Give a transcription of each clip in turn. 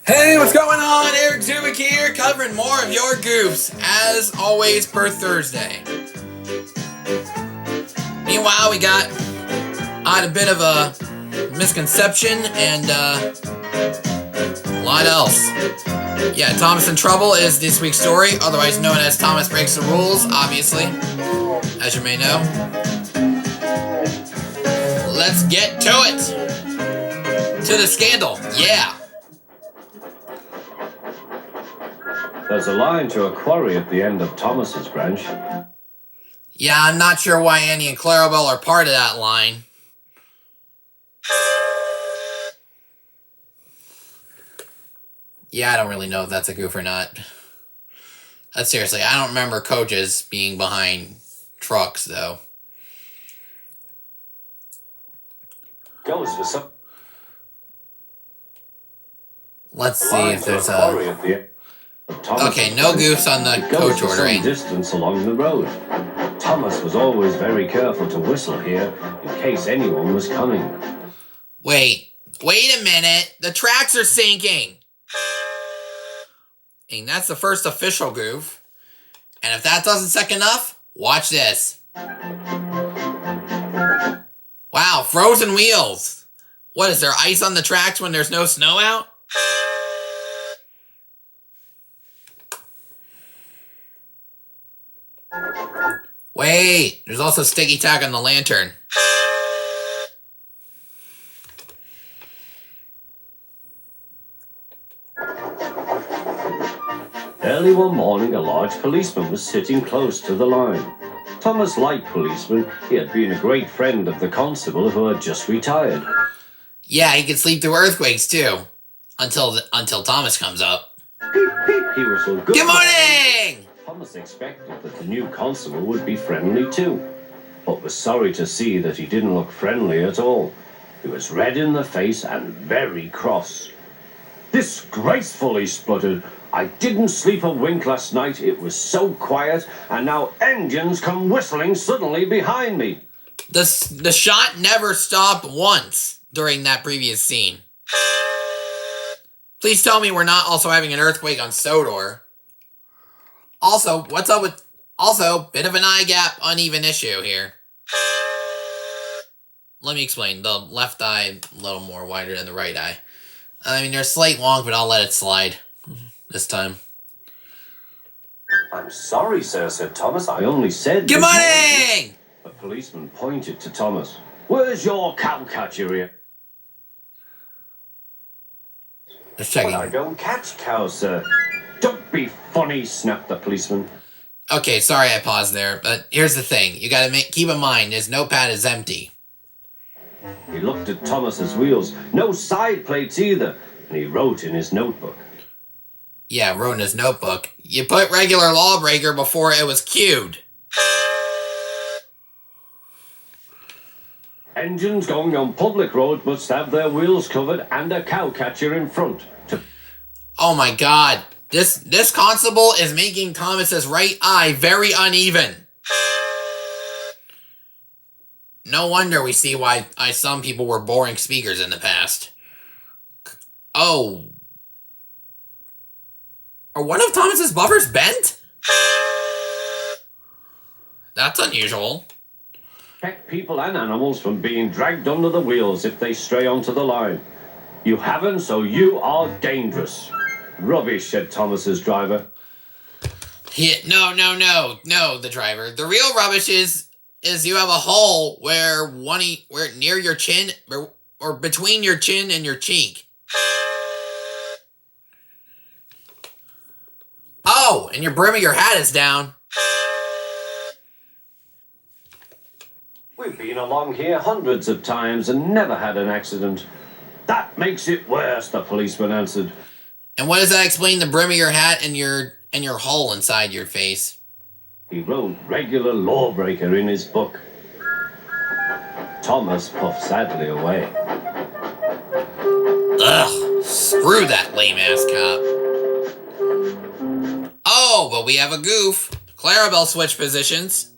Hey, what's going on? Eric Zubik here, covering more of your Goofs, as always per Thursday. Meanwhile, we got a bit of a misconception and a lot else. Yeah, Thomas in Trouble is this week's story, otherwise known as Thomas Breaks the Rules, obviously, as you may know. Let's get to it! To the scandal, yeah! There's a line to a quarry at the end of Thomas's branch. Yeah, I'm not sure why Annie and Clarabelle are part of that line. Yeah, I don't really know if that's a goof or not. Seriously, I don't remember coaches being behind trucks, though. Goes for some. Let's see if there's a... Okay, no goofs on the coach ordering. Distance along the road. Thomas was always very careful to whistle here in case anyone was coming. Wait a minute. The tracks are sinking. And that's the first official goof. And if that doesn't suck enough, watch this. Wow, frozen wheels. What, is there ice on the tracks when there's no snow out? Wait, there's also sticky tack on the lantern. Early one morning, a large policeman was sitting close to the line. Thomas liked policemen. He had been a great friend of the constable who had just retired. Yeah, he could sleep through earthquakes too. Until Thomas comes up. Peep, peep, he whistled. Good morning! Thomas expected that the new constable would be friendly too, but was sorry to see that he didn't look friendly at all. He was red in the face and very cross. Disgraceful, he spluttered. I didn't sleep a wink last night. It was so quiet, and now engines come whistling suddenly behind me. The shot never stopped once during that previous scene. Please tell me we're not also having an earthquake on Sodor. Also, what's up with... Also, bit of an eye gap, uneven issue here. Let me explain. The left eye a little more wider than the right eye. I mean, there's slight wonk, but I'll let it slide this time. I'm sorry, sir, said Thomas. I only said... Good morning! The policeman pointed to Thomas. Where's your cowcatcher here? Just checking. But I don't catch cows, sir. Don't be funny, snapped the policeman. Okay, sorry I paused there, but here's the thing. You gotta keep in mind, his notepad is empty. He looked at Thomas's wheels. No side plates either. And he wrote in his notebook. Yeah, wrote in his notebook. You put regular lawbreaker before it was queued. Engines going on public road must have their wheels covered and a cowcatcher in front. Oh my god. This constable is making Thomas's right eye very uneven. No wonder we see why some people were boring speakers in the past. Oh. Are one of Thomas's buffers bent? That's unusual. Protect people and animals from being dragged under the wheels if they stray onto the line. You haven't, so you are dangerous. Rubbish, said Thomas's driver. No, the driver. The real rubbish is you have a hole where near your chin, or between your chin and your cheek. Oh, and your brim of your hat is down. We've been along here hundreds of times and never had an accident. That makes it worse, the policeman answered. And what does that explain the brim of your hat and your hole inside your face? He wrote regular lawbreaker in his book. Thomas puffed sadly away. Ugh, screw that lame-ass cop. Oh, but we have a goof. Clarabelle switched positions.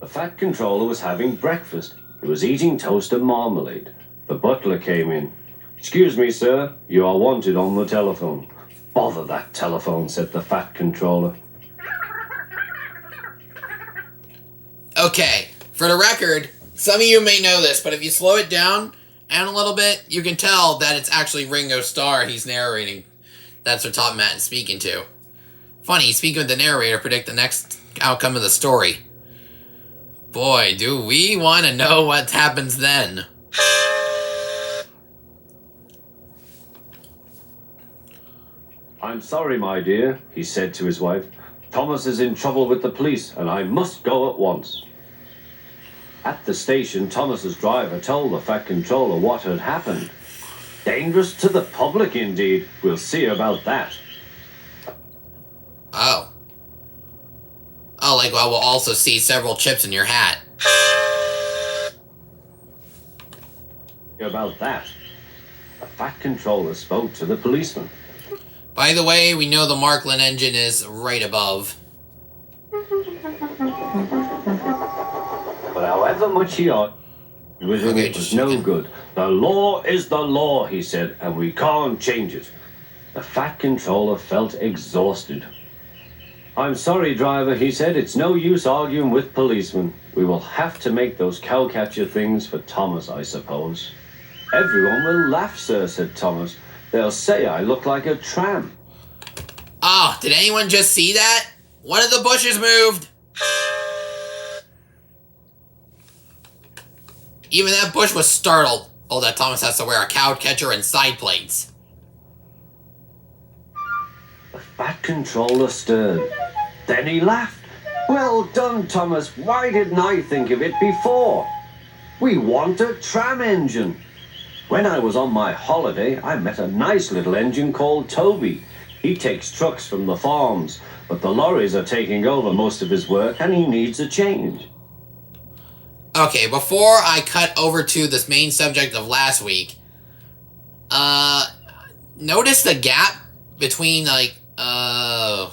The Fat Controller was having breakfast. He was eating toast and marmalade. The butler came in. "Excuse me, sir, you are wanted on the telephone." "Bother that telephone," said the Fat Controller. Okay, for the record, some of you may know this, but if you slow it down and a little bit, you can tell that it's actually Ringo Starr he's narrating. That's what Top Matt is speaking to. Funny, he's speaking with the narrator, predict the next outcome of the story. Boy, do we want to know what happens then. "I'm sorry, my dear," he said to his wife. "Thomas is in trouble with the police, and I must go at once." At the station, Thomas's driver told the Fat Controller what had happened. "Dangerous to the public, indeed. We'll see about that." Oh. Oh, like, well, we'll also see several chips in your hat. About that. The Fat Controller spoke to the policeman. By the way, we know the Marklin engine is right above. But however much he argued with him, Okay, it was no good. "The law is the law," he said, "and we can't change it." The Fat Controller felt exhausted. "I'm sorry, driver," he said. "It's no use arguing with policemen. We will have to make those cowcatcher things for Thomas, I suppose." "Everyone will laugh, sir," said Thomas. "They'll say I look like a tram." Oh, did anyone just see that? One of the bushes moved. Even that bush was startled. Oh, that Thomas has to wear a cow catcher and side plates. The Fat Controller stirred. Then he laughed. "Well done, Thomas. Why didn't I think of it before? We want a tram engine. When I was on my holiday, I met a nice little engine called Toby. He takes trucks from the farms, but the lorries are taking over most of his work and he needs a change." Okay, before I cut over to this main subject of last week, notice the gap between, like, how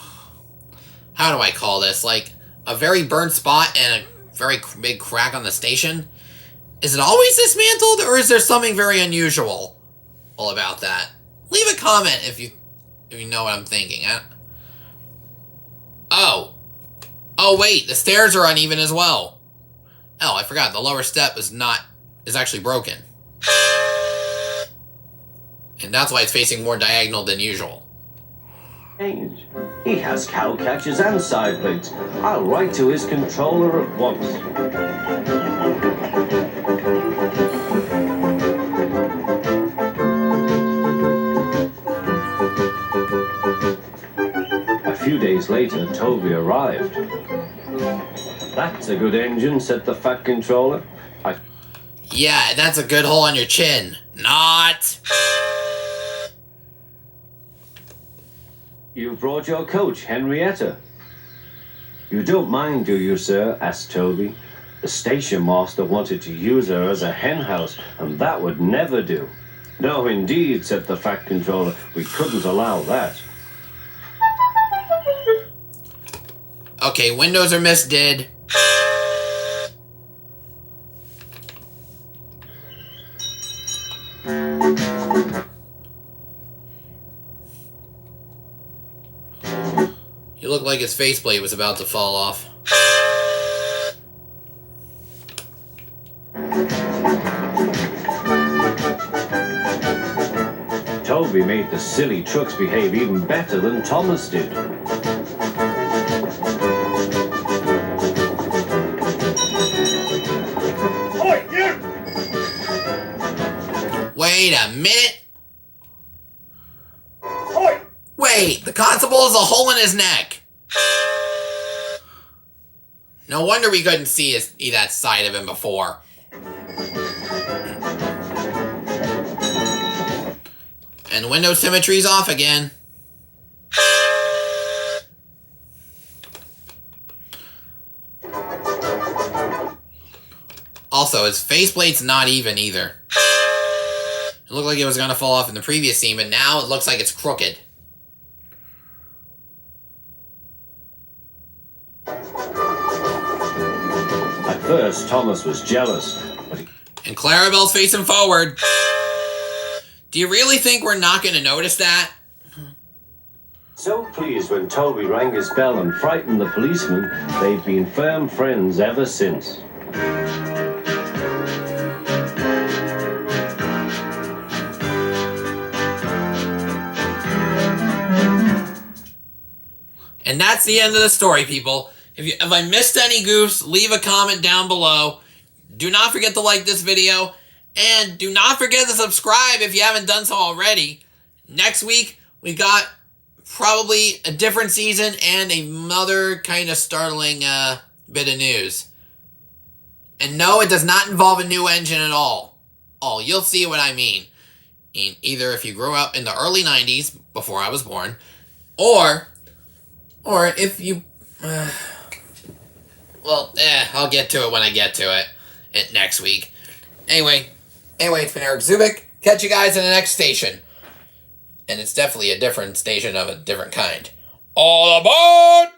do I call this? Like, a very burnt spot and a very big crack on the station? Is it always dismantled, or is there something very unusual about that? Leave a comment if you know what I'm thinking. Oh, wait, the stairs are uneven as well. Oh, I forgot, the lower step is actually broken. And that's why it's facing more diagonal than usual. Change. He has cow catchers and side plates. I'll write to his controller at once. A few days later, Toby arrived. "That's a good engine," said the Fat Controller. Yeah, that's a good hole on your chin. Not. "You brought your coach, Henrietta." "You don't mind, do you, sir?" asked Toby. "The station master wanted to use her as a hen house, and that would never do." "No, indeed," said the Fat Controller. "We couldn't allow that." Okay, windows are misdid. He looked like his faceplate was about to fall off. Toby made the silly trucks behave even better than Thomas did. Oi, you! Wait a minute. Oi! Wait, the constable has a hole in his neck. No wonder we couldn't see that side of him before. And window symmetry's off again. Also, his faceplate's not even either. It looked like it was going to fall off in the previous scene, but now it looks like it's crooked. first, Thomas was jealous, but he... And Clarabelle's facing forward. Do you really think we're not going to notice that? So pleased when Toby rang his bell and frightened the policeman, they've been firm friends ever since. And that's the end of the story, people. If I missed any goofs, leave a comment down below. Do not forget to like this video. And do not forget to subscribe if you haven't done so already. Next week, we got probably a different season and another kind of startling bit of news. And no, it does not involve a new engine at all. Oh, you'll see what I mean. Either if you grew up in the early 90s, before I was born, or if you... I'll get to it when I get to it next week. Anyway, it's been Eric Zubik. Catch you guys in the next station. And it's definitely a different station of a different kind. All aboard!